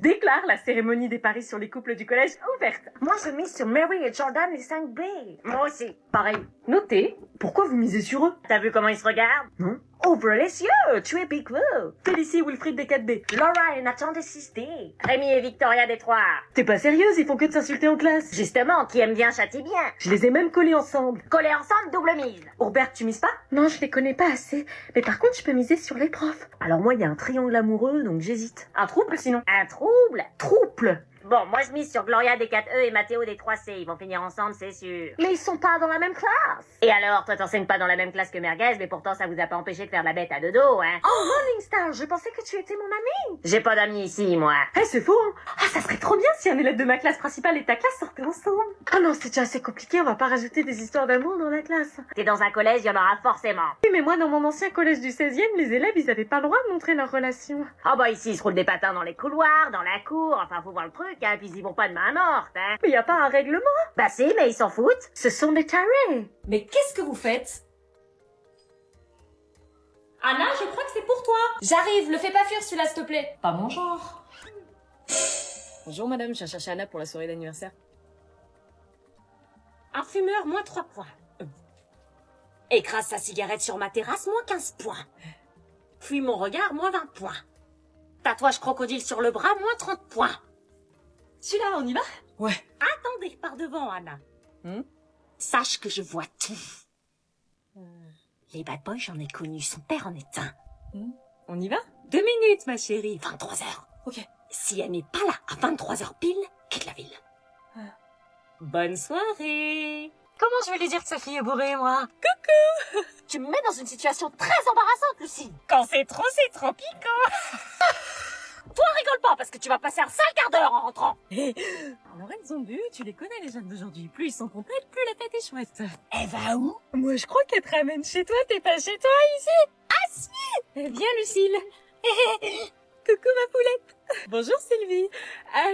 déclare la cérémonie des paris sur les couples du collège ouverte. Moi, je mise sur Mary et Jordan les 5B. Moi aussi. Pareil. Notez. Pourquoi vous misez sur eux? T'as vu comment ils se regardent? Non. Ouvre les yeux, tu es Big Blue. Félicie et Wilfried des 4B. Laura et Nathan des 6D. Rémi et Victoria des 3. T'es pas sérieuse, ils font que de s'insulter en classe. Justement, qui aime bien châtie bien. Je les ai même collés ensemble. Collés ensemble, double mise. Ourbert, tu mises pas? Non, je les connais pas assez. Mais par contre, je peux miser sur les profs. Alors moi, il y a un triangle amoureux, donc j'hésite. Un trouble sinon? Un trouble? Trouble. Bon, moi je mise sur Gloria des 4E et Mathéo des 3C. Ils vont finir ensemble, c'est sûr. Mais ils sont pas dans la même classe. Et alors, toi t'enseignes pas dans la même classe que Merguez, mais pourtant ça vous a pas empêché de faire la bête à deux dos, hein? Oh, Morningstar, je pensais que tu étais mon ami. J'ai pas d'amis ici, moi. Eh, c'est faux, hein. Ah, ça serait trop bien si un élève de ma classe principale et ta classe sortaient ensemble. Ah non, c'est déjà assez compliqué, on va pas rajouter des histoires d'amour dans la classe. T'es dans un collège, il y en aura forcément. Oui, mais moi, dans mon ancien collège du 16e, les élèves, ils avaient pas le droit de montrer leur relation. Ah bah ici, ils se roulent des patins dans les couloirs, dans la cour, enfin faut voir le truc, hein, puis ils y vont pas de main morte, hein. Mais y a pas un règlement. Bah si, mais ils s'en foutent. Ce sont des tarés. Mais qu'est-ce que vous faites? Anna, je crois que c'est pour toi. J'arrive, le fais pas fuir celui-là, s'il te plaît. Pas mon genre. Bonjour madame, je cherche Anna pour la soirée d'anniversaire. Un fumeur, moins 3 points. Écrase sa cigarette sur ma terrasse, moins 15 points. Fuis mon regard, moins 20 points. Tatouage crocodile sur le bras, moins 30 points. Celui-là, on y va? Ouais. Attendez, par devant, Anna. Sache que je vois tout. Les bad boys, j'en ai connu, son père en est un. On y va? 2 minutes, ma chérie, 23 heures. Ok. Si elle n'est pas là à 23 heures pile, quitte la ville. Bonne soirée. Comment je vais lui dire que sa fille est bourrée, moi? Tu me mets dans une situation très embarrassante, Lucie. Quand c'est trop piquant. Toi, rigole pas, parce que tu vas passer un sale quart d'heure en rentrant. Alors elles ont bu, tu les connais les jeunes d'aujourd'hui. Plus ils sont complètes, plus la fête est chouette. Elle va où? Moi je crois qu'elle te ramène chez toi, t'es pas chez toi ici. Viens Lucille. Coucou ma poulette. Bonjour Sylvie.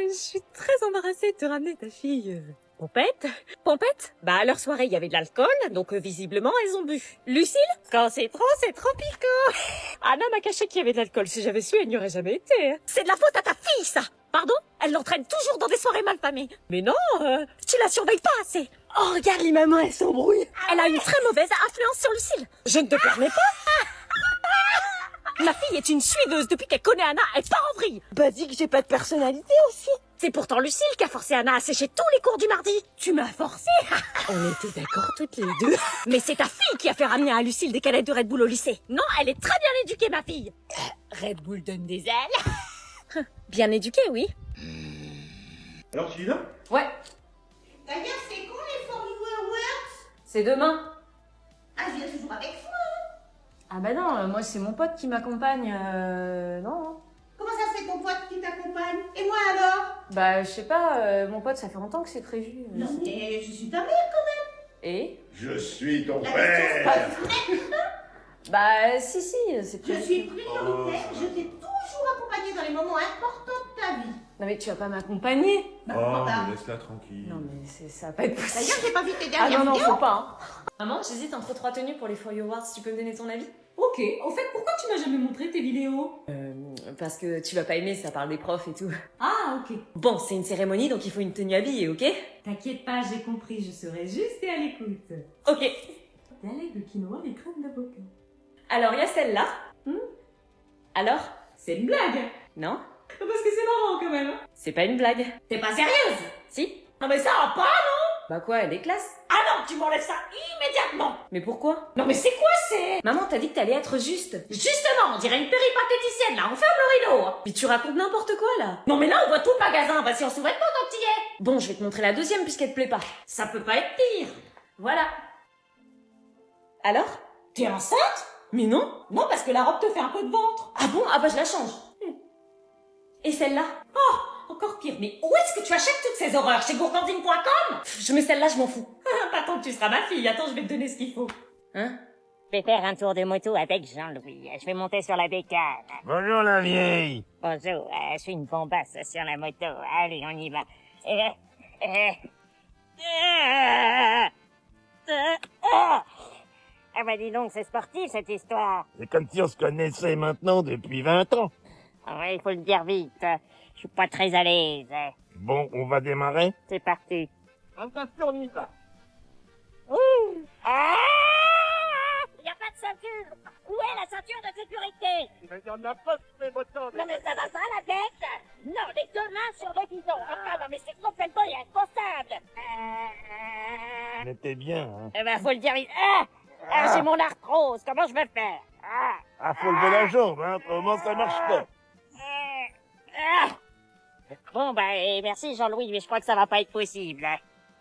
Je suis très embarrassée de te ramener ta fille. Pompette? Pompette? Bah à leur soirée il y avait de l'alcool, donc visiblement elles ont bu. Lucille? Quand c'est trop piquant. Anna m'a caché qu'il y avait de l'alcool. Si j'avais su, elle n'y aurait jamais été. C'est de la faute à ta fille, ça. Pardon? Elle l'entraîne toujours dans des soirées malfamées. Mais non. Tu la surveilles pas assez. Oh regarde les mamans, elles s'embrouillent. Elle a une très mauvaise influence sur Lucille. Je ne te permets pas. Ma fille est une suiveuse. Depuis qu'elle connaît Anna, elle part en vrille. Bah dis que j'ai pas de personnalité aussi. C'est pourtant Lucille qui a forcé Anna à sécher tous les cours du mardi. Tu m'as forcé. On était d'accord toutes les deux. Mais c'est ta fille qui a fait ramener à Lucille des canettes de Red Bull au lycée. Non, elle est très bien éduquée, ma fille. Red Bull donne des ailes. Bien éduquée, oui. Alors tu y vas? Ouais, D'ailleurs, c'est quand les Formula Works? c'est demain. Ah, je viens toujours avec toi. Ah bah non, moi c'est mon pote qui m'accompagne, non. Comment ça c'est ton pote qui t'accompagne? Et moi alors? Bah je sais pas, mon pote ça fait longtemps que c'est prévu. Non, mais je suis ta mère quand même. Et? Je suis ton La père. Bah si, c'est Je prévu. suis prioritaire, je t'ai toujours accompagné dans les moments importants de ta vie. Non mais tu vas pas m'accompagner. Bah, Oh, pourquoi pas? mais laisse-la tranquille. Non mais ça va pas être possible. D'ailleurs, j'ai pas vu tes Ah dernières non, vidéos. faut pas. Maman, j'hésite entre 3 tenues pour les For You Awards, tu peux me donner ton avis? Ok, au fait, pourquoi tu m'as jamais montré tes vidéos? Parce que tu vas pas aimer, ça parle des profs et tout. Ah, ok. Bon, c'est une cérémonie donc il faut une tenue habillée, ok? T'inquiète pas, j'ai compris, je serai juste et à l'écoute. Ok. Galette de quinoa et crème d'avocat. Alors il y a celle-là. Alors? C'est une blague. Non? Parce que c'est marrant quand même. C'est pas une blague. T'es pas sérieuse? Si? Non mais ça va pas, non? Bah quoi, elle est classe. Ah non, tu m'enlèves ça immédiatement. Mais pourquoi? Non mais c'est quoi c'est? Maman, t'as dit que t'allais être juste. Justement, on dirait une péripatéticienne là, on ferme le rideau. Mais tu racontes n'importe quoi là. Non mais là on voit tout le magasin, vas-y on s'ouvre pas tant est. Bon, je vais te montrer la deuxième puisqu'elle te plaît pas. Ça peut pas être pire. Voilà. Alors? T'es enceinte? Mais non. Non parce que la robe te fait un peu de ventre. Ah bon? Ah bah je la change. Et celle-là? Oh, encore pire, mais où est-ce que tu achètes toutes ces horreurs? Chez gourgandine.com? Je mets celle-là, je m'en fous. Pas tant que tu seras ma fille, attends je vais te donner ce qu'il faut. Hein? Je vais faire un tour de moto avec Jean-Louis. Je vais monter sur la bécane. Bonjour la vieille. Bonjour, je suis une bombasse sur la moto. Allez, on y va. Ah bah dis donc, c'est sportif cette histoire. C'est comme si on se connaissait maintenant depuis 20 ans. Ouais, il faut le dire vite. Je suis pas très à l'aise. Hein. Bon, on va démarrer. C'est parti. Attention, on y va. Ah! Y a pas de ceinture. Où est la ceinture de sécurité? Il y en a pas sur les motos. Non mais ça va pas la tête? Non, les deux mains sur le guidon. Ah non mais c'est complètement irresponsable. Mais t'es bien, hein. Eh ben faut le dire vite. J'ai mon arthrose. Comment je vais faire? Ah, faut lever la jambe, hein. Autrement, ça marche pas. Bon bah merci Jean-Louis, mais je crois que ça va pas être possible.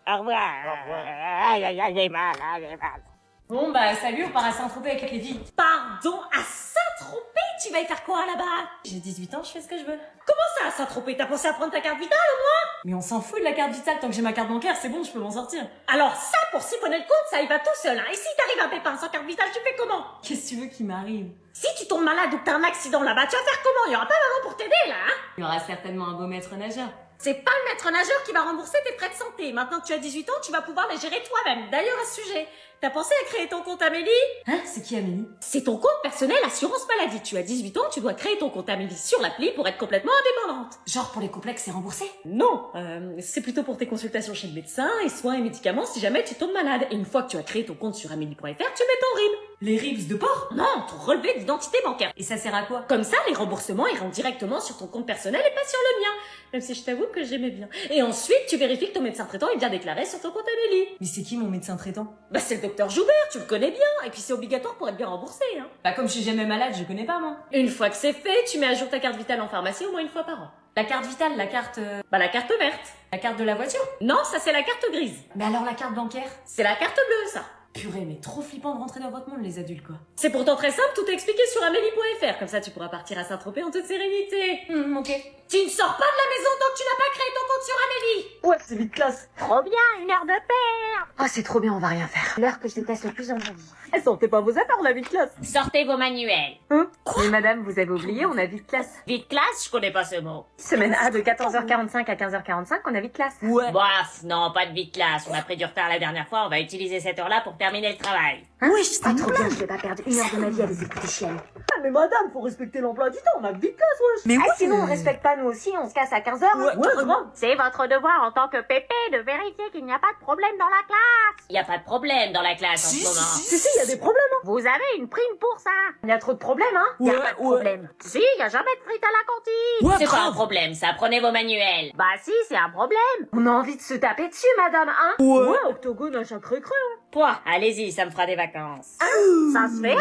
Au revoir. Au revoir. Aïe aïe aïe, j'ai mal, j'ai mal. Bon bah salut, on part à Saint-Tropez avec les filles. Pardon, à Saint-Tropez? Tu vas y faire quoi là-bas? J'ai 18 ans, je fais ce que je veux. Comment ça à Saint-Tropez? T'as pensé à prendre ta carte vitale au moins? Mais on s'en fout de la carte vitale, tant que j'ai ma carte bancaire, c'est bon, je peux m'en sortir. Alors ça, pour siphonner le compte, ça y va tout seul, hein. Et si t'arrives un pépin sans carte vitale, tu fais comment? Qu'est-ce que tu veux qu'il m'arrive? Si tu tombes malade ou que t'as un accident là-bas, tu vas faire comment? Y aura pas maman pour t'aider là, hein? Il y aura certainement un beau maître nageur. C'est pas le maître nageur qui va rembourser tes frais de santé. Maintenant que tu as 18 ans, tu vas pouvoir les gérer toi-même. D'ailleurs, à ce sujet, t'as pensé à créer ton compte Amélie? Hein? C'est qui Amélie? C'est ton compte personnel assurance maladie. Tu as 18 ans, tu dois créer ton compte Amélie sur l'appli pour être complètement indépendante. Genre pour les complexes, c'est remboursé? Non, c'est plutôt pour tes consultations chez le médecin et soins et médicaments si jamais tu tombes malade. Et une fois que tu as créé ton compte sur amélie.fr, tu mets ton RIB. Les RIBs de porc? Non, ton relevé d'identité bancaire. Et ça sert à quoi? Comme ça, les remboursements iront directement sur ton compte personnel et pas sur le mien. Même si je t'avoue que j'aimais bien. Et ensuite, tu vérifies que ton médecin traitant est bien déclaré sur ton compte Amélie. Mais c'est qui mon médecin traitant? Bah c'est le docteur Joubert, tu le connais bien. Et puis c'est obligatoire pour être bien remboursé, hein. Bah comme je suis jamais malade, je connais pas moi. Une fois que c'est fait, tu mets à jour ta carte vitale en pharmacie au moins une fois par an. La carte vitale, la carte... Bah la carte verte. La carte de la voiture? Non, ça c'est la carte grise. Mais alors la carte bancaire? C'est la carte bleue, ça. Purée, mais trop flippant de rentrer dans votre monde, les adultes, quoi. C'est pourtant très simple, tout est expliqué sur amélie.fr. Comme ça, tu pourras partir à Saint-Tropez en toute sérénité. Ok. Tu ne sors pas de la maison tant que tu n'as pas créé ton compte sur Amélie. Ouais, c'est vite classe. Trop bien, 1 heure de paire. Ah, c'est trop bien, on va rien faire. L'heure que je déteste le plus dans ma vie. Eh, sortez pas vos affaires, on a vie de classe. Sortez vos manuels. Hein? Mais madame, vous avez oublié, on a vie de classe. Vite classe, je connais pas ce mot. Semaine A de 14h45 à 15h45, on a vie de classe. Ouais. Bof, non, pas de vie de classe. On a pris du retard la dernière fois, on va utiliser cette heure-là pour terminer le travail. Oui, c'est trop bien. Je vais pas perdre 1 heure de ma vie à les écouter chialer. Ah, mais madame, faut respecter l'emploi du temps, on a vie de classe, wesh. Mais Ah, sinon on respecte pas nous aussi, on se casse à 15h. Ouais, grave. C'est votre devoir en tant que pépé de vérifier qu'il n'y a pas de problème dans la classe. Il n'y a pas de problème dans la classe en ce moment. Si, si, y a des problèmes, hein. Vous avez une prime pour ça. Il y a trop de problèmes, hein. Y a pas de problème. Si, y a jamais de frites à la cantine. Ouais, C'est pas grave. un problème, ça. Prenez vos manuels. Bah si, c'est un problème. On a envie de se taper dessus, madame, hein. Ouais, octogone à chaque récré, hein. Quoi? Allez-y, ça me fera des vacances. Ça se fait,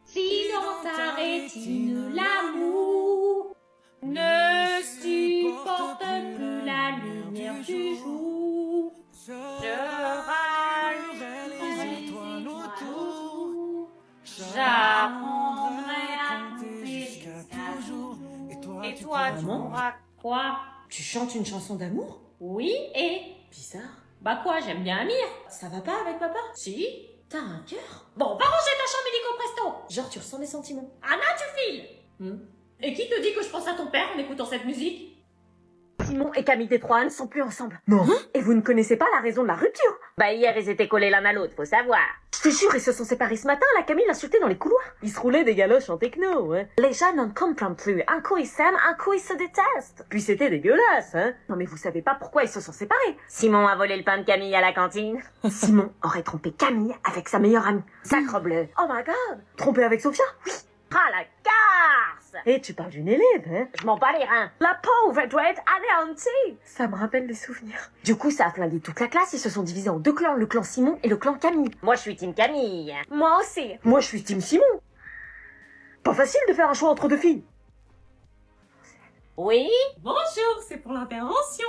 Si dans ta rétine l'amour ne supporte plus la lumière du jour, je rallumerai autour, j'apprendrai à compter jusqu'à jour, et toi tu m'auras quoi? Tu chantes une chanson d'amour? Oui, et... Bizarre. Bah quoi, j'aime bien Amir. Ça va pas avec papa? Si. T'as un cœur? Bon, va ranger ta chambre illico presto. Genre, tu ressens des sentiments. Anna, tu files. Et qui te dit que je pense à ton père en écoutant cette musique? Simon et Camille Détroit ne sont plus ensemble. Non. Et vous ne connaissez pas la raison de la rupture? Bah hier, ils étaient collés l'un à l'autre, faut savoir. Je te jure, ils se sont séparés ce matin, la Camille l'insultait dans les couloirs. Ils se roulaient des galoches en techno, ouais. Les gens n'en comprennent plus. Un coup ils s'aiment, un coup ils se détestent. Puis c'était dégueulasse, hein. Non mais vous savez pas pourquoi ils se sont séparés. Simon a volé le pain de Camille à la cantine. Simon aurait trompé Camille avec sa meilleure amie. Sacrebleu. Oh my god. Trompé avec Sophia? Oui. Ah la garce. Et tu parles d'une élève, hein. Je m'en bats les reins. La pauvre, elle doit être anéantie. Ça me rappelle des souvenirs. Du coup, ça a flingué toute la classe. Ils se sont divisés en 2 clans, le clan Simon et le clan Camille. Moi, je suis team Camille. Moi aussi. Moi, je suis team Simon. Pas facile de faire un choix entre 2 filles. Oui. Bonjour, c'est pour l'intervention.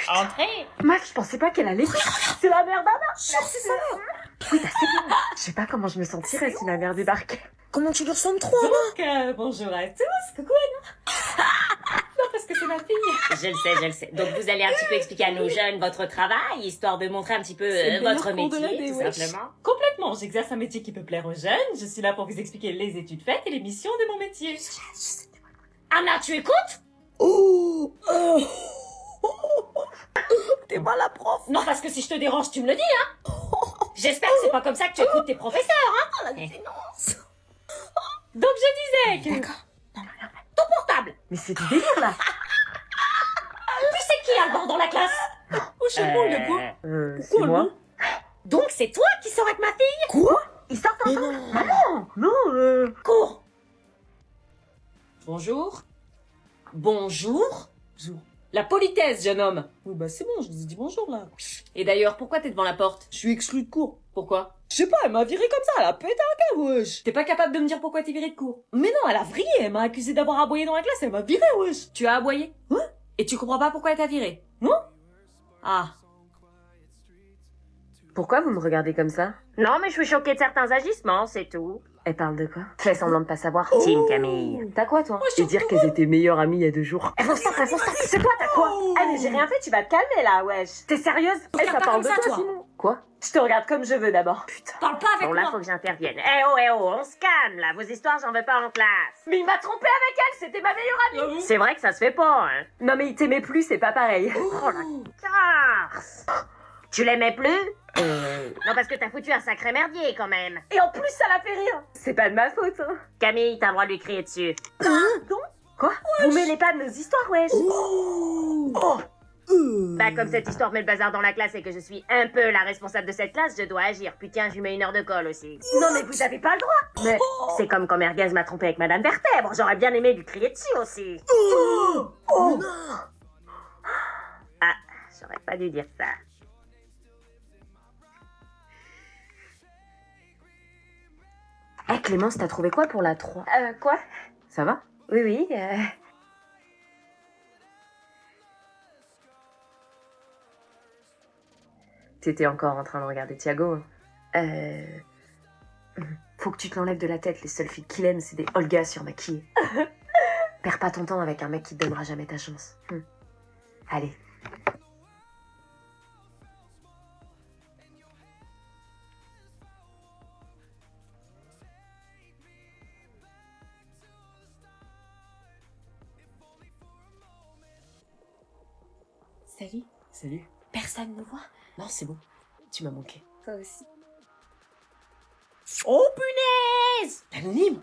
Entrez. Meuf, je pensais pas qu'elle allait. C'est la mère d'Anna. C'est ça. Oui, bah c'est bien. Je sais pas comment je me sentirais si la mère débarquait. Comment tu lui ressembles trop, Anna? Donc, bonjour à tous. Coucou Anna. Non, parce que c'est ma fille. Je le sais. Donc, vous allez un petit peu expliquer à nos jeunes votre travail, histoire de montrer un petit peu C'est le votre meilleur cours de métier, l'année, tout wesh. simplement. Complètement, j'exerce un métier qui peut plaire aux jeunes. Je suis là pour vous expliquer les études faites et les missions de mon métier. Anna, tu écoutes? T'es pas la prof. Non, parce que si je te dérange, tu me le dis, hein. J'espère que c'est pas comme ça que tu écoutes tes professeurs, hein. Donc je disais que... Ton portable. Mais c'est du délire, là. y a le banc dans la classe? Oh, Charmant, il a quoi? C'est moi. non? Donc c'est toi qui sors avec ma fille? Quoi? Ils sortent ensemble? Non, Cours. Bonjour. Bonjour. Bonjour. La politesse, jeune homme. Oui, bah c'est bon, je vous ai dit bonjour, là. Et d'ailleurs, pourquoi t'es devant la porte? Je suis exclu de cours. Pourquoi? Je sais pas, elle m'a viré comme ça, elle a pété un câble, wesh. T'es pas capable de me dire pourquoi t'es viré de cours? Mais non, elle a vrillé, elle m'a accusé d'avoir aboyé dans la classe, elle m'a viré, wesh. Tu as aboyé? Ouais. Et tu comprends pas pourquoi elle t'a viré? Non. Ah. Pourquoi vous me regardez comme ça? Non, mais je suis choquée de certains agissements, c'est tout. Elle parle de quoi? Fais semblant de pas savoir. Team Camille. T'as quoi, toi? je Et dire qu'elles étaient meilleures amies il y a 2 jours. Elles vont stop, c'est quoi, t'as quoi? Ah, mais j'ai rien fait, tu vas te calmer, là, wesh. T'es sérieuse? Regarde ça pas parle comme de ça, toi, toi. sinon. Quoi? Je te regarde comme je veux, d'abord. Putain. Parle pas avec Bon, là, moi. faut que j'intervienne. Eh oh, on se calme, là. Vos histoires, j'en veux pas en classe. Mais il m'a trompé avec elle, c'était ma meilleure amie. C'est vrai que ça se fait pas, hein. Non, mais il t'aimait plus, c'est pas pareil. Oh la carse. Tu l'aimais plus? Non, parce que t'as foutu un sacré merdier, quand même. Et en plus, ça l'a fait rire. C'est pas de ma faute, hein. Camille, t'as le droit de lui crier dessus. Quoi? Vous mêlez pas de nos histoires, wesh. Bah, comme cette histoire met le bazar dans la classe et que je suis un peu la responsable de cette classe, je dois agir. Puis tiens, je lui mets 1 heure de colle aussi. Non, mais vous avez pas le droit. Mais... C'est comme quand Merguez m'a trompé avec Madame Vertèbre. J'aurais bien aimé lui crier dessus aussi. Ah, j'aurais pas dû dire ça. Eh, Clémence, t'as trouvé quoi pour la 3? Quoi? Ça va? Oui, oui, T'étais encore en train de regarder Thiago. Faut que tu te l'enlèves de la tête, les seules filles qu'il aime, c'est des Olga surmaquillées. Perds pas ton temps avec un mec qui te donnera jamais ta chance. Allez. Salut. Salut. Personne ne voit. Non, c'est bon. Tu m'as manqué. toi aussi. Oh punaise! L'anonyme.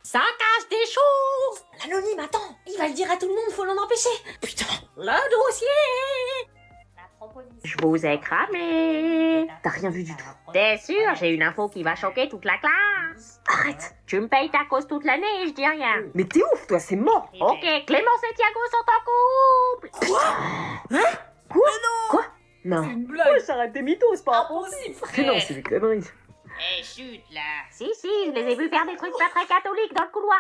Ça cache des choses! L'anonyme, attends! Il va le dire à tout le monde, faut l'en empêcher! Putain! Le dossier! Je vous ai cramé. T'as rien vu du tout. T'es sûr? J'ai une info qui va choquer toute la classe. Arrête. Tu me payes ta cause toute l'année et je dis rien. Mais t'es ouf, toi, c'est mort. Ok, Clémence et Thiago sont en couple. Quoi? Non. Une blague. J'arrête tes mythos, c'est pas Impossible. Non, c'est des conneries. Eh, chut, là. Si, je les ai vus faire des trucs pas très catholiques dans le couloir.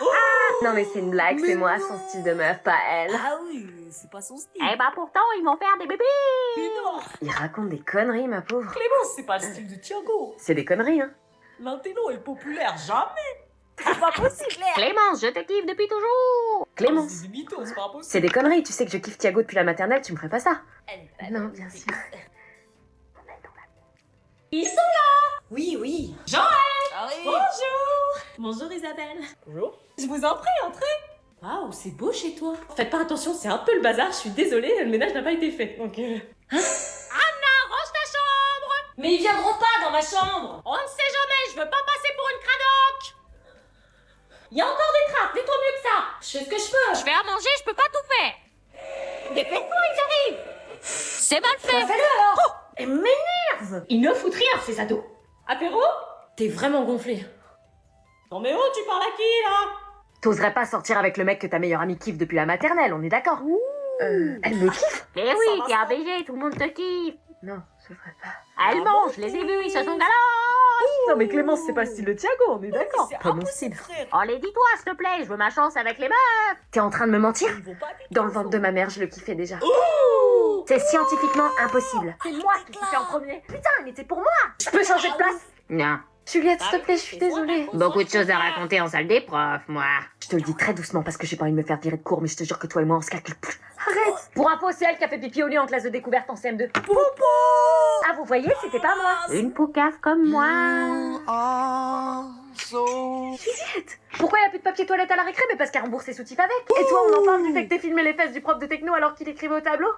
Non, mais c'est une blague, c'est moi, son style de meuf, pas elle. Ah oui, c'est pas son style. Eh ben pourtant, ils vont faire des bébés. Mais non. Il raconte des conneries, ma pauvre. Clémence, c'est pas le style de Thiago. C'est des conneries, hein. L'intello est populaire, jamais. C'est pas possible. Clémence, je te kiffe depuis toujours. Clémence, C'est des mythos, c'est pas impossible. c'est des conneries, tu sais que je kiffe Thiago depuis la maternelle, tu me ferais pas ça. Non, bien sûr. Ils sont là! Oui, oui. J'arrive. Bonjour! Bonjour Isabelle. Bonjour. Je vous en prie, entrez. Waouh, c'est beau chez toi. Faites pas attention, c'est un peu le bazar, je suis désolée, le ménage n'a pas été fait. Donc, Anna, range ta chambre! Mais ils viendront pas dans ma chambre! On ne sait jamais, je veux pas passer pour une cradoc! Il y a encore des trappes, fais-toi mieux que ça! Je fais ce que je peux! Je vais à manger, je peux pas tout faire. Dépêche-toi, ils arrivent! C'est mal fait. Fais-le alors! Oh, elle m'énerve. Ils ne foutent rien, ces ados! apéro. T'es vraiment gonflé. Non mais oh, tu parles à qui, là? T'oserais pas sortir avec le mec que ta meilleure amie kiffe depuis la maternelle, on est d'accord? Elle me kiffe? Mais oui, t'es un BG, tout le monde te kiffe. Non, je ferais pas. Elle mange, je les ai vus, ils se sont galant. Non mais Clémence, c'est pas style de Thiago, on est d'accord. C'est Pas mon impossible, style. frère. Oh, les dis-toi, s'il te plaît, je veux ma chance avec les meufs. T'es en train de me mentir? Ils vont pas avec Dans le ventre de ma mère, je le kiffais déjà. C'est scientifiquement impossible. C'est moi qui kiffais en premier. Putain, mais c'est pour moi. Je peux changer de place? Non, Juliette, s'il te plaît, je suis désolée. beaucoup de choses à raconter en salle des profs, moi. Je te le dis très doucement parce que j'ai pas envie de me faire virer de cours, mais je te jure que toi et moi, on se calcule plus. Arrête. Pour info, c'est elle qui a fait pipi au lit en classe de découverte en CM2. Ah, vous voyez, c'était pas moi. Une poucave comme moi. Juliette, pourquoi y a plus de papier toilette à la récré? Mais parce qu'elle rembourse ses soutifs avec. Et toi, on en parle du fait que t'aies filmé les fesses du prof de techno alors qu'il écrivait au tableau?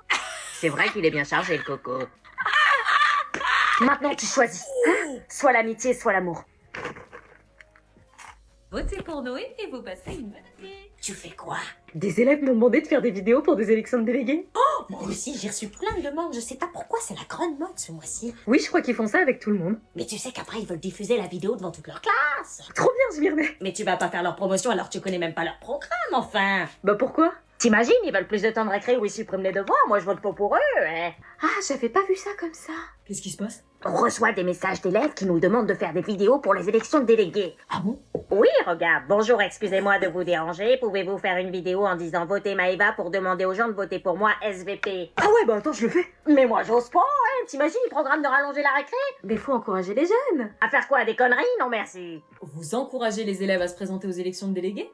C'est vrai qu'il est bien chargé, le coco. Maintenant, tu choisis. Soit l'amitié, soit l'amour. Votez pour Noé et vous passez une bonne année. Tu fais quoi? Des élèves m'ont demandé de faire des vidéos pour des élections de délégués. Moi aussi, j'ai reçu plein de demandes. Je sais pas pourquoi, c'est la grande mode ce mois-ci. Oui, je crois qu'ils font ça avec tout le monde. Mais tu sais qu'après, ils veulent diffuser la vidéo devant toute leur classe. Trop bien, je m'y remets. Mais tu vas pas faire leur promotion alors que tu connais même pas leur programme, enfin. Bah pourquoi? T'imagines, ils veulent plus de temps de récré où ils suppriment les devoirs. Moi, je vote pas pour eux, hein. Ah, j'avais pas vu ça comme ça. Qu'est-ce qui se passe? On reçoit des messages d'élèves qui nous demandent de faire des vidéos pour les élections de délégués. Ah bon? Oui, regarde. Bonjour, excusez-moi de vous déranger. Pouvez-vous faire une vidéo en disant votez Maëva pour demander aux gens de voter pour moi, SVP? Ah ouais, bah attends, je le fais. Mais moi, j'ose pas, hein. T'imagines, ils programment de rallonger la récré? Mais faut encourager les jeunes. À faire quoi, des conneries? Non, merci. Vous encouragez les élèves à se présenter aux élections de délégués?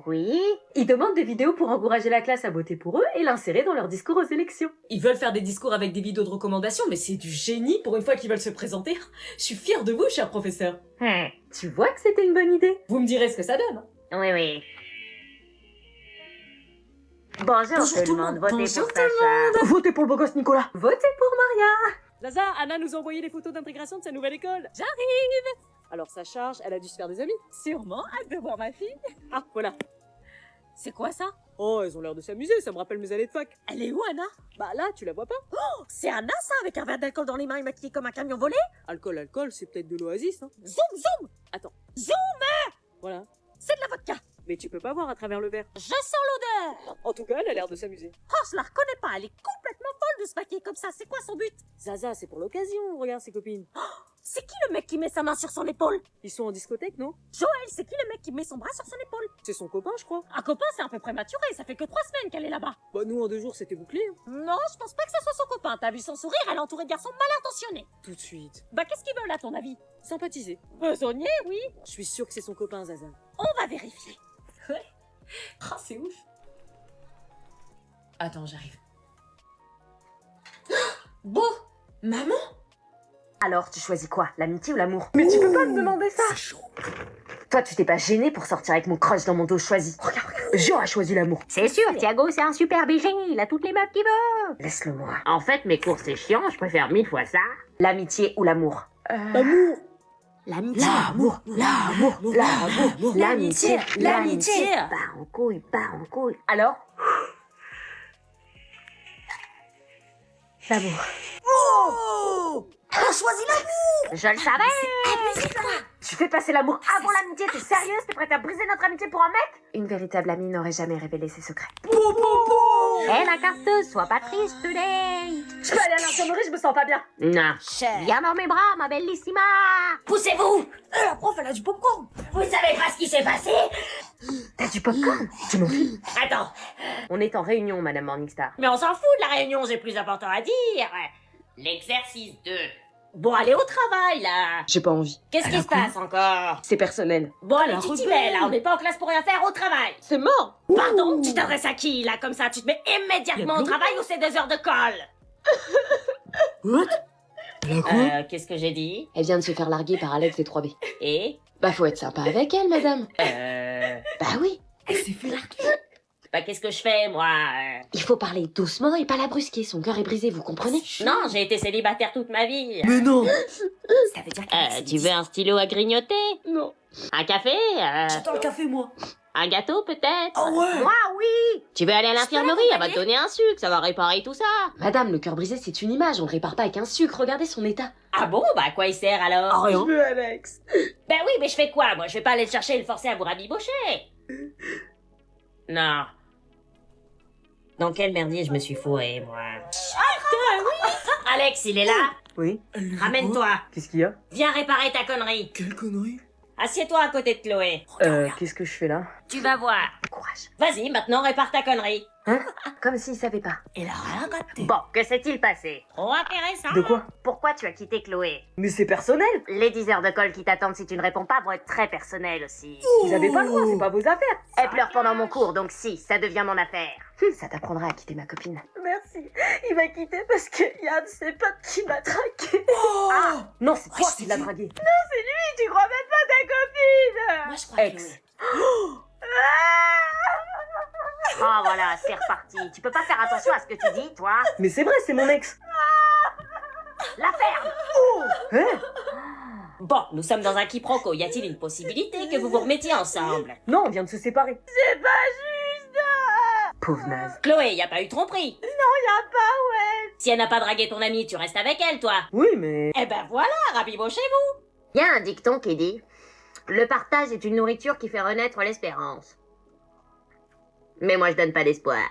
Oui. Ils demandent des vidéos pour encourager la classe à voter pour eux et l'insérer dans leur discours aux élections. Ils veulent faire des discours avec des vidéos de recommandations, mais c'est du génie pour une fois qu'ils veulent se présenter. Je suis fière de vous, cher professeur. Tu vois que c'était une bonne idée? Vous me direz ce que ça donne. Oui, oui. Bonjour tout le monde, votez pour Sacha. Votez pour le beau gosse Nicolas. Votez pour Maria. Zaza, Anna nous a envoyé les photos d'intégration de sa nouvelle école. J'arrive. Alors ça charge, elle a dû se faire des amis. Sûrement, hâte de voir ma fille. Ah, voilà. C'est quoi ça? Oh, elles ont l'air de s'amuser, ça me rappelle mes années de fac. Elle est où, Anna? Bah là, tu la vois pas? Oh, c'est Anna, ça, avec un verre d'alcool dans les mains et maquillée comme un camion volé? Alcool, c'est peut-être de l'oasis, hein. Zoom, zoom! Attends. Zoom! Voilà. C'est de la vodka. Mais tu peux pas voir à travers le verre. Je sens l'odeur. En tout cas, elle a l'air de s'amuser. Oh, je la reconnais pas, elle est complètement folle de se maquiller comme ça. C'est quoi son but? Zaza, c'est pour l'occasion, regarde ses copines. C'est qui le mec qui met sa main sur son épaule? Ils sont en discothèque, non? Joël, c'est qui le mec qui met son bras sur son épaule? C'est son copain, je crois. Un copain, c'est un peu prématuré, ça fait que 3 semaines qu'elle est là-bas. Bah nous, en 2 jours, c'était bouclé. Hein. Non, je pense pas que ça soit son copain. T'as vu son sourire, elle est entourée de garçons mal intentionnés. Tout de suite. Bah qu'est-ce qu'ils veulent à ton avis? Sympathiser. Besognier, oui. Je suis sûre que c'est son copain, Zaza. On va vérifier. Ouais. Ah, c'est ouf. Attends, j'arrive. Beau. Maman? Alors, tu choisis quoi? L'amitié ou l'amour? Mais tu peux pas me demander ça. Toi, tu t'es pas gêné pour sortir avec mon crush dans mon dos choisi. Regarde. J'aurais choisi l'amour. C'est sûr, Thiago, c'est un super BG, il a toutes les meufs qu'il veut. Laisse-le moi. En fait, mes cours, c'est chiant, je préfère 1000 fois ça. L'amitié ou l'amour? L'amour. L'amitié. L'amour. L'amitié. Part en couille, part en couille. Alors? L'amour. Elle a choisi l'amour. Je le savais. Tu fais passer l'amour avant l'amitié, t'es sérieuse? T'es prête à briser notre amitié pour un mec? Une véritable amie n'aurait jamais révélé ses secrets. Hé, ma carteuse, sois pas triste today. Je peux aller à l'infirmerie, je me sens pas bien. Non. Cher. Viens dans mes bras, ma bellissima. Poussez-vous. La prof, elle a du popcorn. Vous savez pas ce qui s'est passé? T'as du popcorn? Tu m'en fous? Attends. On est en réunion, Madame Morningstar. Mais on s'en fout de la réunion, j'ai plus important à dire. L'exercice 2. Bon, allez au travail, là. J'ai pas envie. Qu'est-ce qui se passe encore? C'est personnel. Bon, allez, tu t'y mets, là. On n'est pas en classe pour rien faire, au travail. C'est mort. Pardon, tu t'adresses à qui, là, comme ça? Tu te mets immédiatement au travail ou c'est 2 heures de colle? Qu'est-ce que j'ai dit? Elle vient de se faire larguer par Alex des 3B. Et? Bah faut être sympa avec elle, madame. Bah oui. Bah, qu'est-ce que je fais, moi? Il faut parler doucement et pas la brusquer. Son cœur est brisé, vous comprenez? Non, j'ai été célibataire toute ma vie. Mais non. Ça veut dire Tu veux un stylo à grignoter? Non. Un café? J'attends le café, moi. Un gâteau, peut-être? Ah ouais. Moi, oui. Tu veux aller à l'infirmerie? Elle va te donner un sucre, ça va réparer tout ça. Madame, le cœur brisé, c'est une image. On le répare pas avec un sucre. Regardez son état. Ah bon? Bah, à quoi il sert, alors? Rien. Je veux Alex. Ben oui, mais je fais quoi? Moi, je vais pas aller le chercher et le forcer à vous rabibocher. Non. Dans quel merdier je me suis fourré, moi? Alex, il est là? Oui. Ramène-toi. Qu'est-ce qu'il y a? Viens réparer ta connerie. Quelle connerie. Assieds-toi à côté de Chloé. Qu'est-ce que je fais là? Tu vas voir. Courage. Vas-y, maintenant répare ta connerie. Comme s'il savait pas. Bon, que s'est-il passé? Trop intéressant. De quoi? Pourquoi tu as quitté Chloé? Mais c'est personnel. Les 10 heures de colle qui t'attendent si tu ne réponds pas vont être très personnelles aussi. Vous avez pas le droit, c'est pas vos affaires. Elle pleure pendant mon cours, donc si, ça devient mon affaire. Ça t'apprendra à quitter ma copine. Merci. Il m'a quitté parce que y a un de ses potes qui m'a dragué. Ah non, c'est toi qui l'as dragué. Tu crois même pas ta copine? Moi, je crois Ex. que... Oh voilà, c'est reparti. Tu peux pas faire attention à ce que tu dis, toi? Mais c'est vrai, c'est mon ex. La ferme! Hein? Bon, nous sommes dans un quiproquo. Y a-t-il une possibilité que vous vous remettiez ensemble? Non, on vient de se séparer. Pauvre naze. Chloé, y a pas eu tromperie. Y a pas, ouais. Si elle n'a pas dragué ton amie, tu restes avec elle, toi. Oui, mais... Eh ben voilà, rabibochez-vous. Il y a un dicton qui dit « Le partage est une nourriture qui fait renaître l'espérance. » Mais moi, je donne pas d'espoir.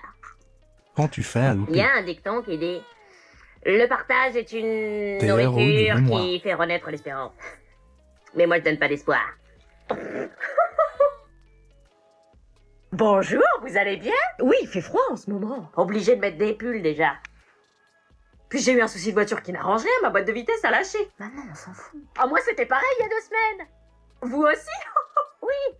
Quand tu fais un Il loupé. y a un dicton qui dit « Le partage est une T'es héros de nourriture mémoire. qui fait renaître l'espérance. » Mais moi, je donne pas d'espoir. Bonjour, vous allez bien? Oui, il fait froid en ce moment. Obligé de mettre des pulls, déjà. Puis j'ai eu un souci de voiture qui n'arrange rien, ma boîte de vitesse a lâché. Maman, on s'en fout. Ah, moi c'était pareil il y a 2 semaines. Vous aussi? Oui.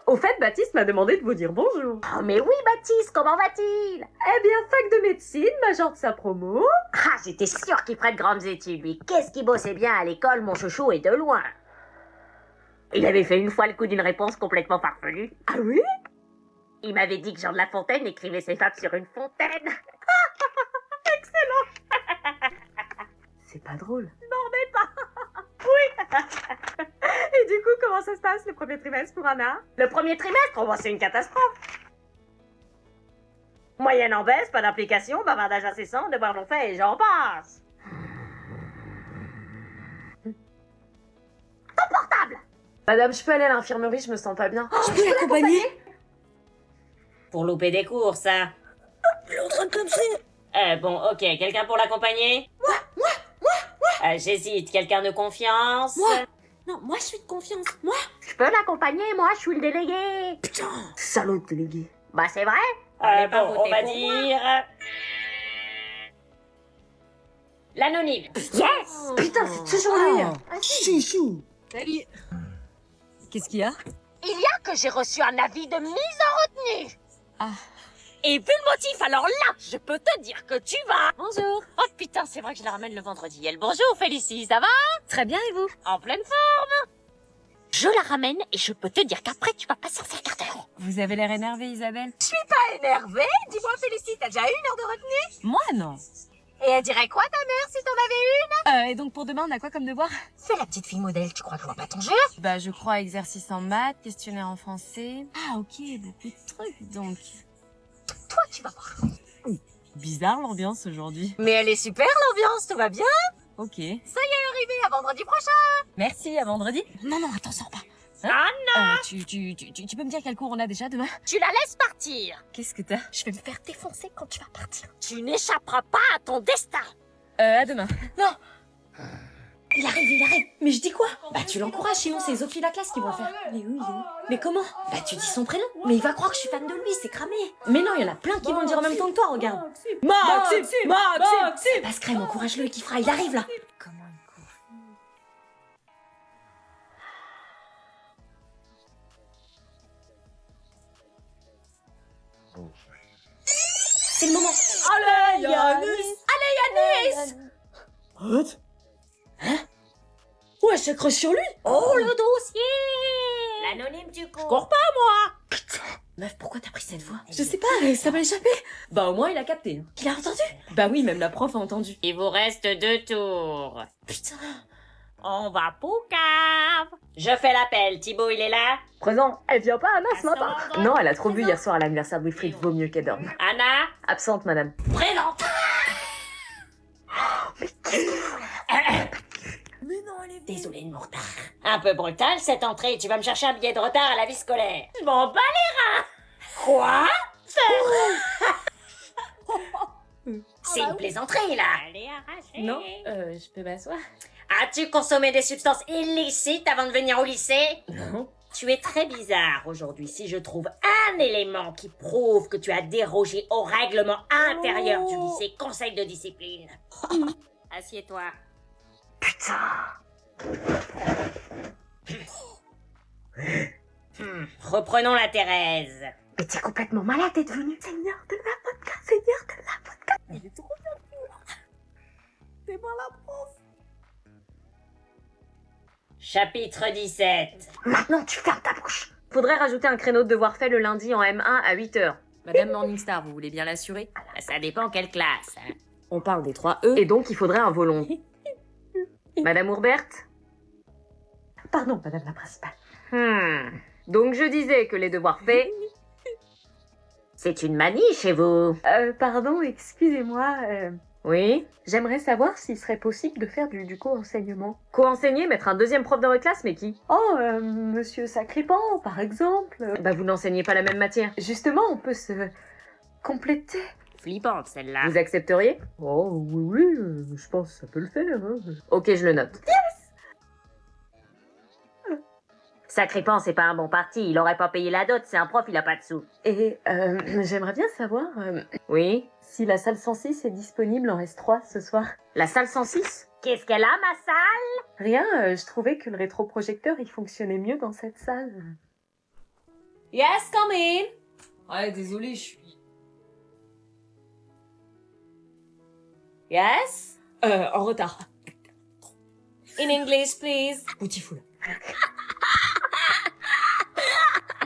Au fait, Baptiste m'a demandé de vous dire bonjour. Oh, mais oui, Baptiste, comment va-t-il? Eh bien, fac de médecine, major de sa promo. Ah, j'étais sûre qu'il ferait de grandes études, lui. Qu'est-ce qu'il bossait bien à l'école, mon chouchou, et de loin. Il avait fait une fois le coup d'une réponse complètement farfelue. Ah oui? Il m'avait dit que Jean de La Fontaine écrivait ses fables sur une fontaine. C'est pas drôle. Non, mais pas. Oui. Et du coup, comment ça se passe le premier trimestre pour Anna? Le premier trimestre, oh, c'est une catastrophe. Moyenne en baisse, pas d'implication, bavardage incessant, devoirs non faits, et j'en passe. Ton portable! Madame, je peux aller à l'infirmerie, je me sens pas bien. Je peux l'accompagner? Pour louper des courses, hein. L'autre comme ça. Bon, ok, quelqu'un pour l'accompagner? Moi. J'hésite, quelqu'un de confiance? Moi. Non, moi je suis de confiance. Moi. Je peux l'accompagner, moi, je suis le délégué. Putain. Salaud de délégué. Bah, c'est vrai. Bon, pas on voter va pour dire... L'anonyme. Yes! Putain, c'est toujours lui. Chouchou. Salut. Qu'est-ce qu'il y a? Il y a que j'ai reçu un avis de mise en retenue. Et vu le motif, alors là, je peux te dire que tu vas... Bonjour. Oh putain, c'est vrai que je la ramène le vendredi. Elle, bonjour Félicie, ça va? Très bien, et vous? En pleine forme. Je la ramène et je peux te dire qu'après, tu vas pas sortir le quart d'heure. Vous avez l'air énervée, Isabelle. Pas énervé? Dis-moi, Félicie, t'as déjà eu une heure de retenue? Moi, non. Et elle dirait quoi, ta mère, si t'en avais une? Et donc pour demain, on a quoi comme devoir? Fais la petite fille modèle, tu crois que je vois pas ton jeu? Bah, je crois exercice en maths, questionnaire en français. Ah, ok, beaucoup de trucs, donc. Toi, tu vas voir. Bizarre l'ambiance aujourd'hui. Mais elle est super, l'ambiance, tout va bien? Ok. Arrivé à vendredi prochain. Merci, à vendredi. Non, non, attends, sors pas. Tu peux me dire quel cours on a déjà demain? Tu la laisses partir. Qu'est-ce que t'as? Je vais me faire défoncer quand tu vas partir. Tu n'échapperas pas à ton destin. À demain. Non. Il arrive. Mais je dis quoi? Bah, tu l'encourages, sinon c'est les autres filles de la classe qui vont le faire. Mais oui, il est où? Mais comment? Bah, tu dis son prénom. Mais il va croire que je suis fan de lui, c'est cramé. Mais non, il y en a plein qui vont le dire en même temps que toi, regarde. Maxime! Passe crème, encourage-le, il kiffera, il arrive là. Comment il court? C'est le moment. Allez, Yanis! What? Hein? Ouais, j'accroche sur lui. Oh, le dossier. L'anonyme, tu cours. Cours pas, moi. Meuf, pourquoi t'as pris cette voix? Je sais pas, ça m'a échappé. Bah au moins il a capté. Il a entendu? Bah oui, même la prof a entendu. Il vous reste 2 tours. Putain. On va pour cave. Je fais l'appel. Thibaut, il est là? Présent. Elle vient pas, Anna, ce matin? Présent. Non, elle a trop bu hier soir à l'anniversaire de Wilfried, vaut mieux qu'elle dorme. Anna? Absente, madame. Présente. Désolée de mon retard. Un peu brutal cette entrée. Tu vas me chercher un billet de retard à la vie scolaire. Je m'en bats les reins. Quoi? C'est une plaisanterie là. Allez, arrachez. Non, je peux m'asseoir? As-tu consommé des substances illicites avant de venir au lycée? Non. Tu es très bizarre aujourd'hui. Si je trouve un élément qui prouve que tu as dérogé au règlement intérieur du lycée, conseil de discipline. Assieds-toi. Reprenons la Thérèse. Mais t'es complètement malade d'être venu. Seigneur de la vodka, Seigneur de la vodka. Il est trop bien. C'est moi la prof. Chapitre 17. Maintenant, tu fermes ta bouche. Faudrait rajouter un créneau de devoir fait le lundi en M1 à 8h. Madame Morningstar, vous voulez bien l'assurer? Ça dépend quelle classe. Hein. On parle des 3 E. Et donc, il faudrait un volon. Madame Hourbert? Pardon, madame la principale. Donc, je disais que les devoirs faits... C'est une manie chez vous. Pardon, excusez-moi. Oui? J'aimerais savoir s'il serait possible de faire du co-enseignement. Co-enseigner, mettre un deuxième prof dans votre classe, mais qui? Oh, Monsieur Sacripant, par exemple. Bah vous n'enseignez pas la même matière. Justement, on peut se compléter. Flippante, celle-là. Vous accepteriez? Oh, oui, je pense que ça peut le faire. Hein. Ok, je le note. Sacripant, c'est pas un bon parti. Il aurait pas payé la dot. C'est un prof, il a pas de sous. Et j'aimerais bien savoir Oui? si la salle 106 est disponible en S3 ce soir. La salle 106? Qu'est-ce qu'elle a, ma salle? Rien, je trouvais que le rétroprojecteur, il fonctionnait mieux dans cette salle. Yes, come in. Ouais, désolé, je suis... Yes? En retard. In English, please. Beautiful.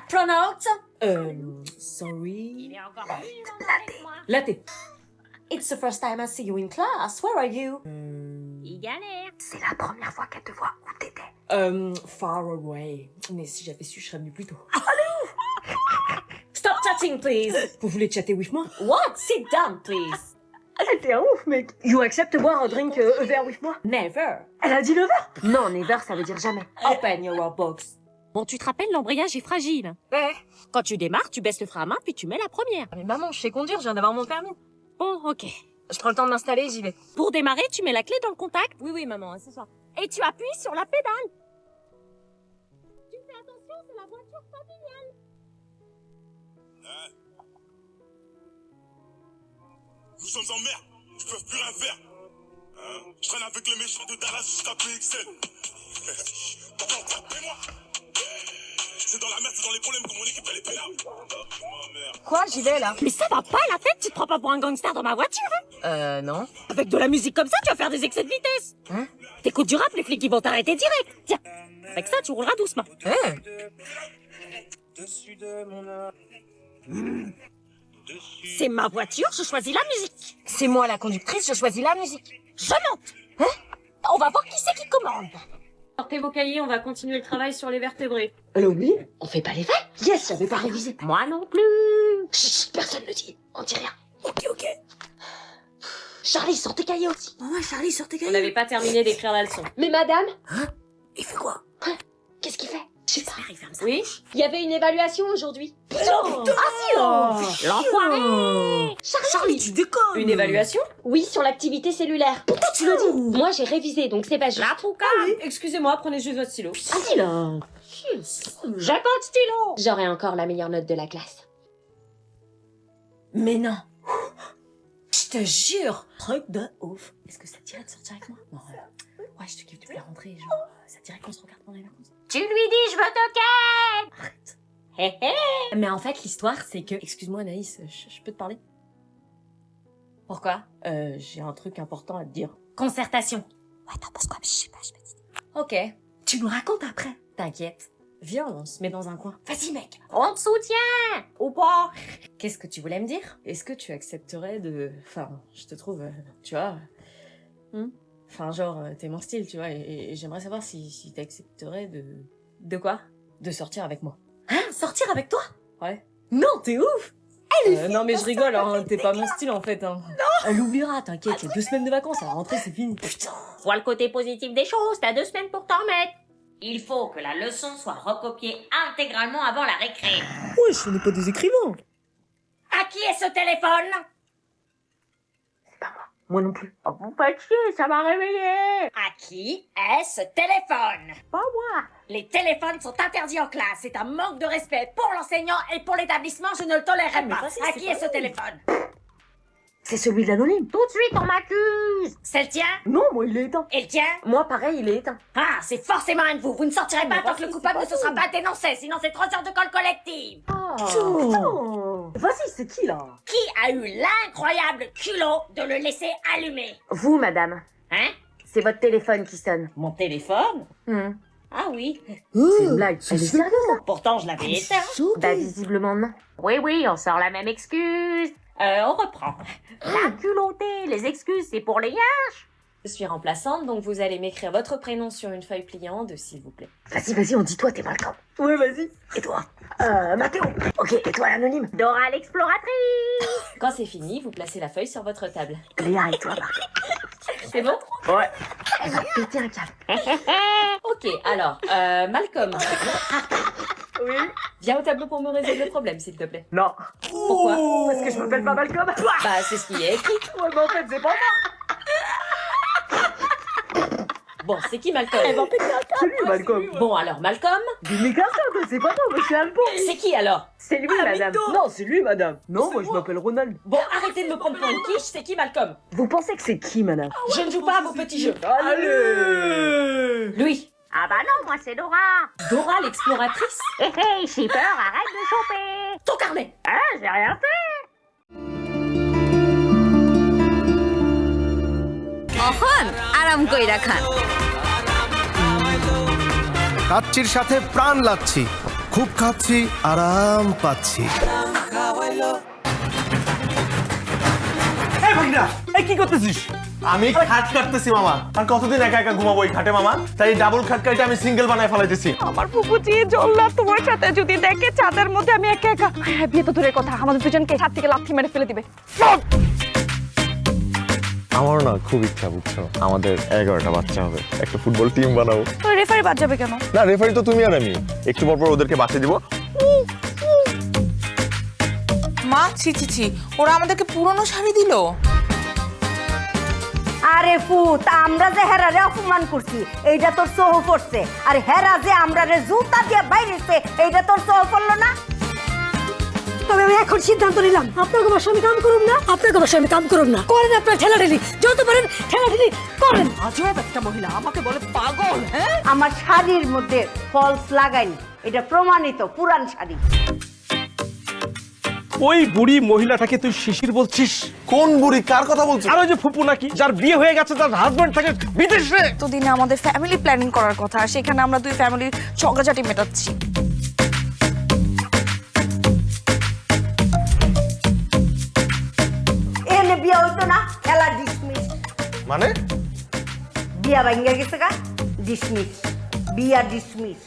Pronounce? Sorry. Il est encore venu, avec moi. Latte. It's the first time I see you in class. Where are you? Il galère. C'est la première fois qu'elle te voit. Où t'étais? Far away. Mais si j'avais su, je serais venu plus tôt. Allez! Stop chatting, please. Vous voulez chatter with moi? What? Sit down, please. Elle était un ouf, mec. You accept boire un drink a verre with moi? Never. Elle a dit never? Non, never, ça veut dire jamais. Open your box. Bon, tu te rappelles, l'embrayage est fragile. Ouais. Quand tu démarres, tu baisses le frein à main, puis tu mets la première. Mais maman, je sais conduire, je viens d'avoir mon permis. Bon, ok. Je prends le temps de m'installer, j'y vais. Pour démarrer, tu mets la clé dans le contact Oui, maman, c'est ça. et tu appuies sur la pédale. Tu fais attention, c'est la voiture familiale. Nous sommes en merde, ils peuvent plus rien faire. Hein? Je traîne avec les méchants de Dallas jusqu'à PXL. Tapez-moi. C'est dans la merde, c'est dans les problèmes que mon équipe elle est pénale. Quoi, j'y vais, là? Mais ça va pas la tête, tu te prends pas pour un gangster dans ma voiture, hein? Non. Avec de la musique comme ça, tu vas faire des excès de vitesse. Hein? T'écoutes du rap, les flics ils vont t'arrêter direct. Tiens, avec ça, tu rouleras doucement. C'est ma voiture, je choisis la musique. C'est moi la conductrice, je choisis la musique. Je monte. On va voir qui c'est qui commande. Sortez vos cahiers, on va continuer le travail sur les vertébrés. Elle a oublié? On fait pas les faits? Yes, j'avais pas révisé. Moi non plus. Chut, personne ne dit. On dit rien. Ok. Charlie, sors tes cahiers aussi. Ouais, Charlie, sors tes On cahiers. n'avait pas terminé d'écrire la leçon. Mais madame, Il fait quoi? Qu'est-ce qu'il fait? Je sais pas. Oui? il y avait une évaluation aujourd'hui. L'enfoiré. Charlie, tu déconnes. Une évaluation? Oui, sur l'activité cellulaire. Pourquoi tu l'as dit? Moi, j'ai révisé, donc c'est pas juste. La pouca. Excusez-moi, prenez juste votre stylo. Vas-y là. J'ai pas de stylo. J'aurai encore la meilleure note de la classe. Mais non. Je te jure. Truc de ouf. Est-ce que ça te dirait de sortir avec moi? Non, ouais, je te kiffe depuis la rentrée, genre, ça te dirait qu'on se regarde pendant les vacances? Tu lui dis je veux te ken. Arrête. Hé hé. Mais en fait, l'histoire, c'est que... Excuse-moi, Anaïs, je peux te parler? Pourquoi? J'ai un truc important à te dire. Concertation. Ouais, t'en penses quoi? Je sais pas, je me dis. Ok. Tu nous racontes après. T'inquiète. Viens, on se met dans un coin. Vas-y, mec. On te soutient. Ou pas? Qu'est-ce que tu voulais me dire? Est-ce que tu accepterais de... Enfin, je te trouve, tu vois... Enfin, genre, t'es mon style, tu vois, et j'aimerais savoir si t'accepterais de... De quoi? De sortir avec moi. Hein? Sortir avec toi? Ouais. Non, t'es ouf! Non, mais je rigole, hein, t'es pas mon style, en fait, hein. Non! Elle oubliera, t'inquiète, il y a 2 semaines de vacances, à la rentrée, c'est fini. Putain! Vois le côté positif des choses, t'as 2 semaines pour t'en remettre. Il faut que la leçon soit recopiée intégralement avant la récré. Ouais, je n'ai pas des écrivains. À qui est ce téléphone? Moi non plus. Oh, vous faites chier, ça m'a réveillé. À qui est ce téléphone? Pas moi. Les téléphones sont interdits en classe. C'est un manque de respect pour l'enseignant et pour l'établissement. Je ne le tolérerai pas. vas-y, À c'est qui pas est ce téléphone? C'est celui de l'anonyme. Tout de suite, on m'accuse. C'est le tien? Non, moi il est éteint. Et le tien? Moi pareil, il est éteint. Ah, c'est forcément un de vous. Vous ne sortirez pas tant que le coupable ne se sera pas dénoncé. Sinon, c'est 3 heures de colle collective. Putain. Vas-y, c'est qui là? Qui a eu l'incroyable culot de le laisser allumer? Vous, madame. Hein? C'est votre téléphone qui sonne. Mon téléphone? Ah oui. C'est une blague. Elle est sérieuse. Pourtant, je l'avais éteint. Bah visiblement non. Oui, oui, on sort la même excuse. On reprend. La culottée, les excuses, c'est pour les yinches. Je suis remplaçante, donc vous allez m'écrire votre prénom sur une feuille pliante, s'il vous plaît. Vas-y, on dit toi, t'es Malcolm. Ouais, vas-y. Et toi? Mathéo. Ok, étoile anonyme. Dora l'exploratrice. Quand c'est fini, vous placez la feuille sur votre table. Léa et toi, Marc. C'est bon? Ouais. Elle va péter un câble. Ok, alors, Malcolm. Oui. Viens au tableau pour me résoudre le problème, s'il te plaît. Non. Pourquoi? Parce que je m'appelle pas Malcolm. Bah, c'est ce qui est écrit. Ouais, mais en fait, c'est pas moi. Bon, c'est qui Malcolm? C'est lui, Malcolm. Bon, alors, Malcolm? Mais qu'un seul, c'est pas moi, monsieur Alban. C'est qui alors? C'est lui, madame. Non, c'est lui, madame. Non, moi, je m'appelle Ronald. Bon, arrêtez de me prendre pour une quiche, c'est qui Malcolm? Vous pensez que c'est qui, madame? Je ne joue pas à vos petits jeux. Allez. Louis. Ah bah non, moi c'est Dora. Dora l'exploratrice? Hé hé, shipper, arrête de choper. Ton carnet. Ah, j'ai rien fait. অহন আরাম কইরা খান কাচ্চির সাথে প্রাণ লাগছি, খুব খাচ্ছি, আরাম পাচ্ছি। কি করতেছিস? আমি খাট কাটতেছি মামা। আর কতদিন একা একা ঘুমাবো এই খাটে মামা? তাই ডাবল খাট কাটে আমি সিঙ্গেল বানায় ফেলাইতেছি। আমার ফুফুজি জল্লাদ তোমার সাথে যদি দেখে চাঁদের মধ্যে আমি একা একা, বিয়ে তো দূরের কথা, আমাদের দুজনকে ছাদ থেকে লাথি মেরে ফেলে দিবে। আমার না খুব ইচ্ছা, বুঝছো, আমাদের 11টা বাচ্চা হবে, একটা ফুটবল টিম বানাবো। তো রেফারি বাদ যাবে কেন? না, রেফারি তো তুমি আর আমি। একটু পর পর ওদেরকে বাঁচিয়ে দিব। মা, ছি ছি ছি, ওরা আমাদেরকে পুরনো শাড়ি দিল। আরে ফুত, আমরা যে হেরারে অপমান করছি এইটা তোর সহ পড়ছে, আর হেরা যে আমরা রে জুতা দিয়ে বাইরেছে এইটা তোর সহ পড়লো না। তবে আমি এখন সিদ্ধান্ত নিলাম, আপনাকে বাসা আমি কাম করুম না, আপনাকে বাসা আমি কাম করুম না। করেন আপনার ঠেলাঠেলি, যত পারেন ঠেলাঠেলি করেন। আজব একটা মহিলা আমাকে বলে পাগল। হ্যাঁ, আমার শাড়ির মধ্যে ফলস লাগাইনি, এটা প্রমাণিত পুরান শাড়ি। ওই বুড়ি মহিলাটাকে তুই শিশির বলছিস? কোন বুড়ি? কার কথা বলছিস? আর ওই যে ফুপু নাকি, যার বিয়ে হয়ে গেছে, তার হাজবেন্ড থাকে বিদেশে। এতদিনে আমাদের ফ্যামিলি প্ল্যানিং করার কথা, সেখানে আমরা দুই ফ্যামিলির ঝগড়াঝাটি মেটাচ্ছি। এনে বিয়া হইতো না, খেলা ডিসমিস। মানে বিয়া ভাঙ্গা গেছে গা, ডিসমিস, বিয়া dismiss.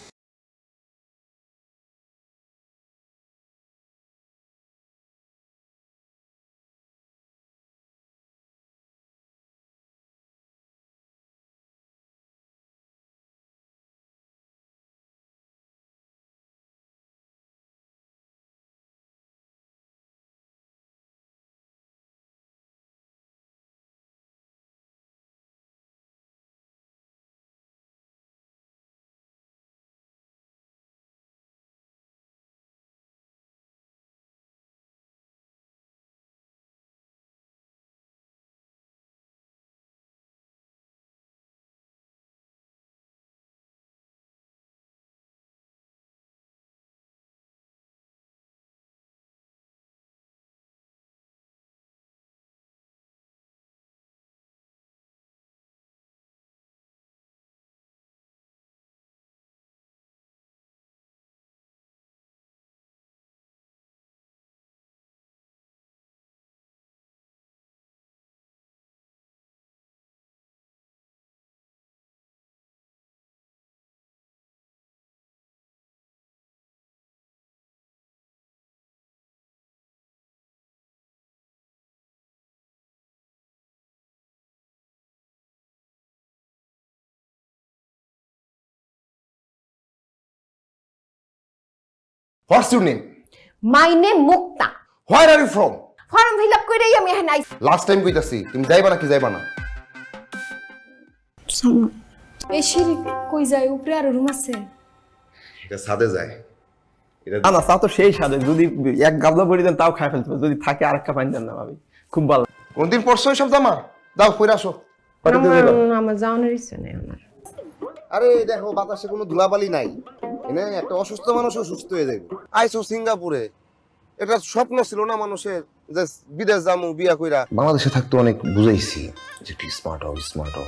What's your name? My name Mukta. Where are you from? Form fill up কইরাই আমি এখানে আইছি। লাস্ট টাইম কইতাছি, তুমি যাইবা নাকি যাইবা না? এই সিঁড়ি কই যায়? উপরে আর রুম আছে? এটা ছাদে যায়। এটা না না, তা তো সেই সাথে যদি এক গাবলা বড়ি দেন তাও খাই ফেলতে, যদি থাকে আরেকটা পানি দেন না ভাবি, খুব ভালো। কোনদিন পরশু সব জামা দাও, কইরা আসো। আমার যাওয়ানোর ইচ্ছা নেই আমার। আরে দেখো, বাতাসে কোনো ধুলাবালি নাই, এনে একটা অসুস্থ মানুষও সুস্থ হয়ে যাবে। আইসো সিঙ্গাপুরে, এটা স্বপ্ন ছিল না মানুষের যে বিদেশ যামু বিয়া কইরা। বাংলাদেশে থাকতে অনেক বুঝাইছি যে একটু স্মার্ট হও, স্মার্ট হও,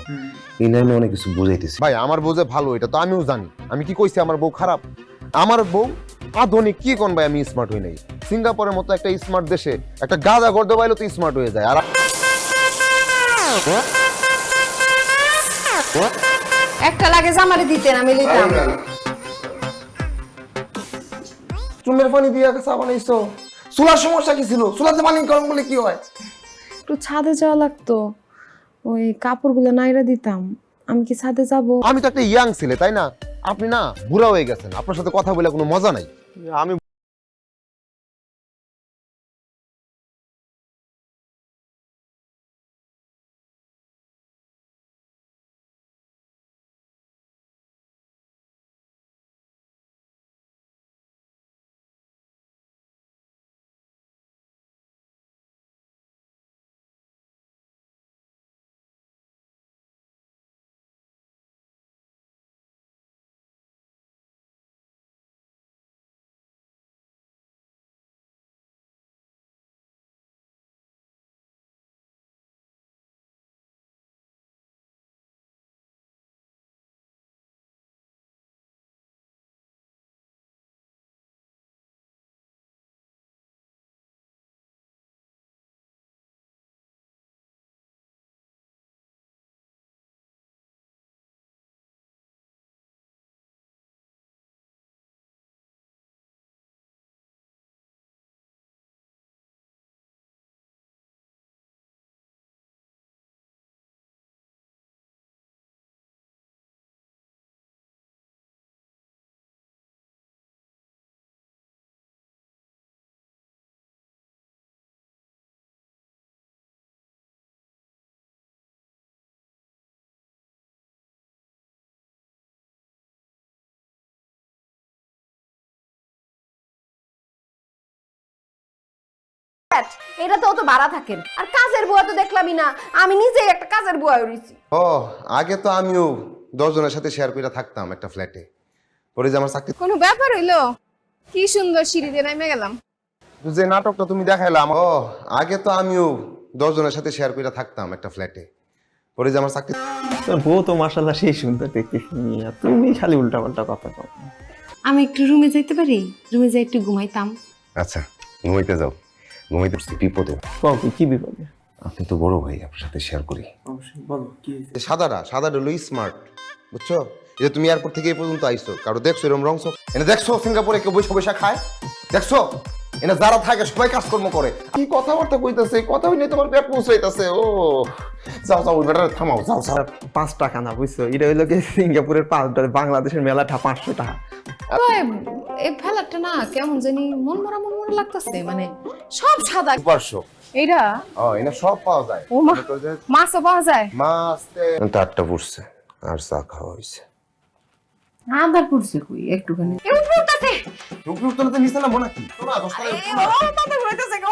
এই নামে অনেক কিছু বুঝাইতেছি। ভাই আমার বউ যে ভালো এটা তো আমিও জানি। আমি কি কইছি আমার বউ খারাপ? আমার বউ আধুনিক। কি কোন ভাই আমি স্মার্ট হই নাই? সিঙ্গাপুরের মতো একটা স্মার্ট দেশে একটা গাদা গর্দ বাইলে তো স্মার্ট হয়ে যায়। আর একটা লাগে জামারে দিতেন, আমি লইতাম। বাথরুমের পানি দিয়ে চা বানাইছো? চুলার সমস্যা কি ছিল? চুলাতে পানি গরম বলে কি হয়? একটু ছাদে যাওয়া লাগতো, ওই কাপড়গুলো নাইরা দিতাম। আমি কি ছাদে যাব? আমি তো একটা ইয়াং ছেলে, তাই না? আপনি না বুড়া হয়ে গেছেন, আপনার সাথে কথা বলে কোনো মজা নাই। আমি এটা তো অত ভাড়া থাকেন, আর কাজের বুয়া তো দেখলামই না। আমি নিজেই একটা কাজের বুয়া হইছি। ও আগে তো আমিও 10 জনের সাথে শেয়ার করে থাকতাম একটা ফ্ল্যাটে, পরে যে আমার চাকরি। কোনো ব্যাপার হইলো? কি সুন্দর সিঁড়ি দিয়ে নেমে গেলাম। যে নাটকটা তুমি দেখাইলাম, ও আগে তো আমিও 10 জনের সাথে শেয়ার করে থাকতাম একটা ফ্ল্যাটে, পরে যে আমার চাকরি। তোর বউ তো মাশাআল্লাহ সেই সুন্দর দেখতে, তুমি খালি উল্টাপাল্টা কথা কও। আমি একটু রুমে যাইতে পারি? রুমে যাই একটু ঘুমাইতাম। আচ্ছা ঘুমাইতে যাও, ঘুমাইতে পড়ছি বিপদে। কি বিপদে? আপনি তো বড় ভাই, আপনার সাথে শেয়ার করি। অবশ্যই বলো কি হয়েছে? সাদাটা হলো স্মার্ট, বুঝছো? এই যে তুমি এয়ারপোর্ট থেকে এই পর্যন্ত আইছো, কারো দেখছো এরকম রং চোখ? এনে দেখছো সিঙ্গাপুরে কেউ বসে বসে খায়? দেখছো এনে যারা থাকে সবাই কাজকর্ম করে। কি কথাবার্তা কইতাছে, কথা হইলে তোমার পেট পৌঁছাইতাছে। ও যাও যাও বেটা, থামাও, যাও যাও। 5 টাকা না, বুঝছো? এটা হইলো কি সিঙ্গাপুরের 5 টাকা, বাংলাদেশের মেলাটা 500 টাকা। এই ফেলাটা না কেমন জানি মন মরা লাগতেছে, মানে সব সাদা। 500 এইটা ও এনে সব পাওয়া যায়। ও মা, মাছও পাওয়া যায়? মাছ টাটটা পড়ছে আর চা খাওয়া হইছে। আদার পড়ছে কই একটুখানি। তুমি তো নিচে নামবো নাকি? না 10 টাকা। ও মাথা ঘুরাইতেছে গো।